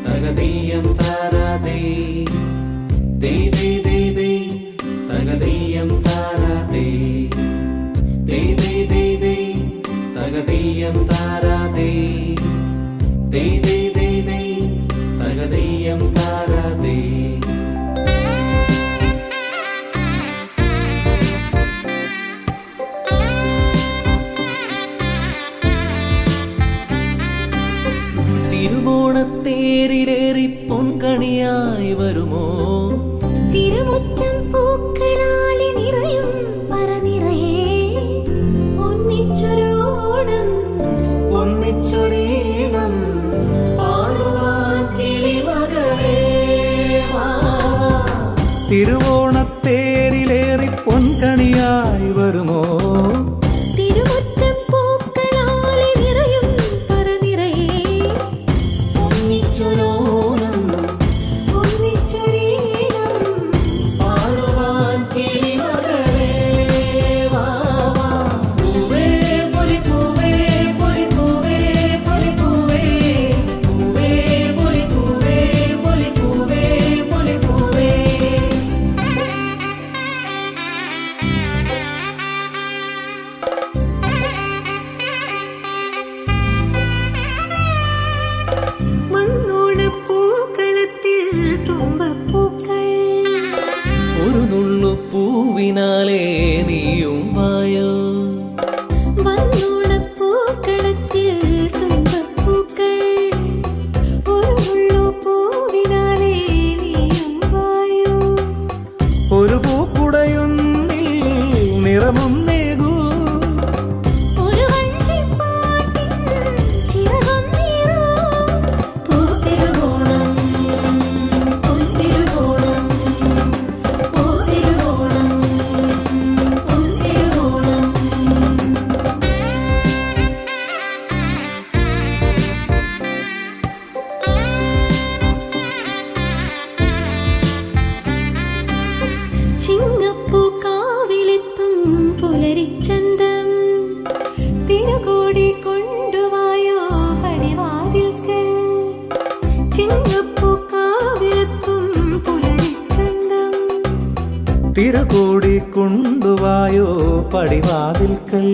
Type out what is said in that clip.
തകതീയം താരാതേ ദേ ദേ ദേ ദേ തകതീയം താരാതേ ദേ ദേ ദേ ദേ തകതീയം താരാതേ ദേ ദേ ദേ ദേ തകതീയം താരാതേ തിരുവോണത്തേരിലേറി പൊൻകണിയായി വരുമോ തിരുമുറ്റം പൂക്കളാലെ നിറയും പറനിറയെ ഒന്നിച്ചൊരോണം ഒന്നിച്ചൊരീണം പാടുവാൻ കിളിമകളേ തിരുവോണത്തേരിലേറി പൊൻകണിയായി വരുമോ തിരുമുറ്റം പൂക്കളാലെ നിറയും പറനിറയെ ഒന്നിച്ചൊരോണം ഒന്നിച്ചൊരീണം പാടുവാൻ കിളിമകളേ പൂവേ പൊലിപ്പൂവേ പൊലിപ്പൂവേ പൊലിപ്പൂവേ പൂവേ പൊലിപ്പൂവേ പൊലിപ്പൂവേ പൊലിപ്പൂവേ മണ്ണോണപ്പൂക്കളത്തിൽ തുമ്പപ്പൂക്കൾ ഒരു നുള്ളു പൂവിനാലേ നീയും വായോ മണ്ണോണപ്പൂക്കളത്തിൽ തുമ്പപ്പൂക്കൾ ഒരു മുള്ളു പൂവിനാലെ നീയും വായോ ഒരു പൂക്കുടയൊന്നിൽ നിറമും നേകൂ ഒരു വഞ്ചിപ്പാട്ടിൻ ചിറകും നീറൂ പൂത്തിരുവോണം പൂത്തിരുവോണം പൂത്തിരുവോണം പൂത്തിരുവോണം ചിങ്ങപ്പൂ കാവിലെത്തും പുലരിച്ചന്തം തിരുകോടി കൊണ്ടുവായോ പടിവാതിൽക്കൽ ചിങ്ങപ്പൂ കാവിലെത്തും പുലരിച്ചന്തം തിരുകോടി കൊണ്ടുവായോ പടിവാതിൽക്കൽ